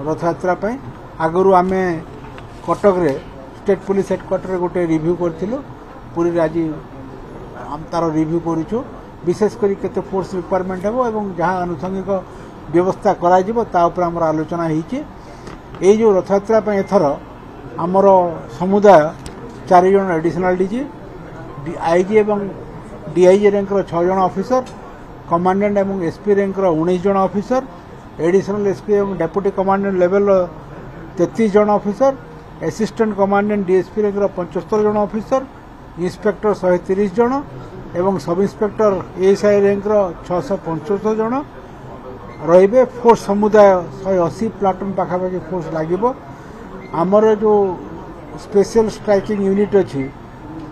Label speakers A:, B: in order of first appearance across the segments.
A: रथयात्रा आगु आम कटक रे स्टेट पुलिस हेडक्वार्टर गोटे रिव्यू करूँ पूरी आज तार रिव्यू करूँ विशेषकर केते फोर्स रिक्वायरमेंट हे और जहाँ आनुषंगिक व्यवस्था कर आलोचना होती जो रथयात्रा एथर आमर समुदाय 4 जन एडिशनल डीजी आईजी एवं डीआईजी रैंक 6 जन ऑफिसर कमांडेंट एवं एसपी रैंक 19 जन ऑफिसर एडिशनल एसपी एवं डेप्यूटी कमांडेंट लेवल 33 जन officer assistant commandant DSP rank 75 जन ऑफिसर इंस्पेक्टर 130 जन एवं सब इंस्पेक्टर एएसआई रैंक 675 जन रे फोर्स समुदाय 180 प्लाटून पाखापाखि फोर्स लगे आमर जो स्पेशल स्ट्राइकिंग यूनिट अच्छी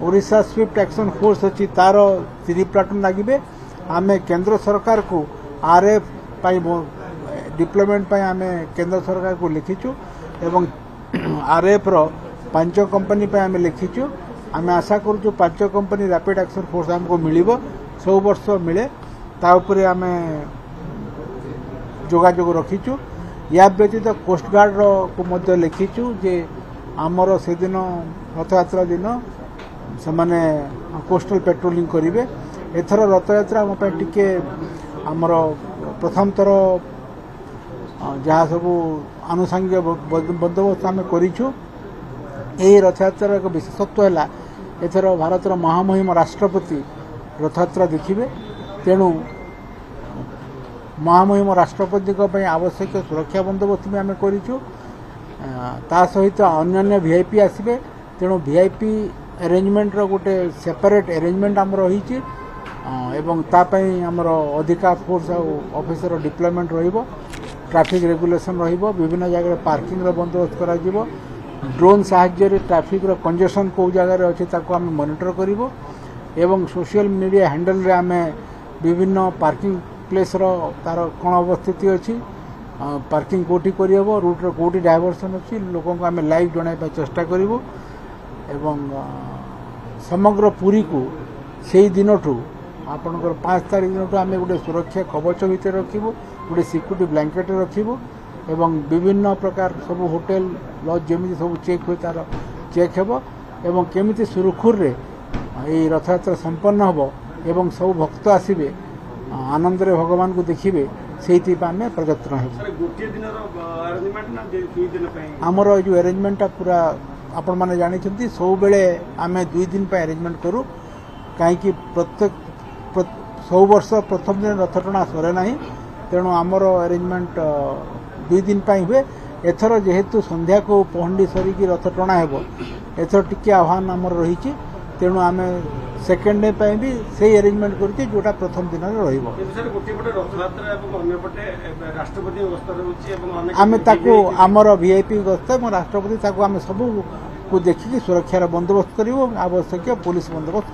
A: ओडिशा स्विफ्ट एक्शन फोर्स अच्छी तार 3 प्लाटून लगे आम केंद्र सरकार को आरएफ डिप्लॉयमेंट आम केंद्र सरकार को लिखीचु एवं आरएफ रो 5 कंपनी आम लिखीचु आम आशा करूँ 5 कंपनी रैपिड एक्शन फोर्स आमको मिल सब वर्ष मिले ताऊपर आम जोगाजोग रखीचु या व्यतीत कोस्टगार्ड को मध्य लिखीचु जे आमर से दिन रथयात्रा दिन से माने कोस्टल पेट्रोलिंग करेंगे एथर रथयात्रा आम टिके आमर प्रथम थर जहाँ सब आनुषंगिक बंदोबस्त आम करूँ यही रथयात्रा एक विशेषत्व है एथर भारतर महामहिम राष्ट्रपति रथयात्रा देखिए तेणु महामहिम राष्ट्रपति आवश्यक सुरक्षा बंदोबस्त भी आम करूँ ता सहित अन्य वीआईपी आसबे तेणु वीआईपी अरेंजमेंट गोटे सेपरेट अरेंजमेंट आम रही आमर अधिका फोर्स ऑफिसर डिप्लॉयमेंट रहिबो ट्रैफिक रेगुलेशन रहिबो विभिन्न जगह पार्किंग रो बंदोबस्त करा जिवो ड्रोन साहाय्य ट्रैफिक रो कंजेशन को जगह अच्छे ताको आम मॉनिटर करिवो एवं सोशल मीडिया हैंडल रे आम विभिन्न पार्किंग प्लेस रो तार कौन अवस्थित अच्छी पार्किंग कोठी करहब रूट रो कोठी डायवर्सन अच्छी लोकों को आम लाइव जणाइबा चेष्टा करिवो एवं समग्र पुरी को से दिन आपणकर 5 तारीख दिन आम गोटे सुरक्षा कवच भितर रखिबो गोटे सिक्यूरिटी ब्लैंकेट रखिबो एवं विभिन्न प्रकार सब होटेल लॉज जमी सब चेक हुए तार चेक हेबो एवं केमिति सुरखुर रे ये रथयात्रा संपन्न होबो एवं सब भक्त आसिबे आनंद रे भगवान को देखिए से आम प्रयत्न आमर जो अरेंजमेंट पूरा आपण मैंने जानी सब बेले आम 2 दिन अरेंजमेंट करूँ कहीं प्रत्येक सब वर्ष प्रथम दिन रथ टଣା सरे ना तेणु आमर अरेंजमेंट 2 दिन हुए एथर जेहेतु संध्या को पहंडी सरिकी रथ टଣା हेबो एथर टिके आह्वान आमर रही तेणु आम सेकेंड डे भी से अरेंजमेंट करके जोटा प्रथम दिन आम ताको आमर वीआईपी गस्त राष्ट्रपति आम सब को देखिकी सुरक्षार बंदोबस्त करूँ आवश्यक पुलिस बंदोबस्त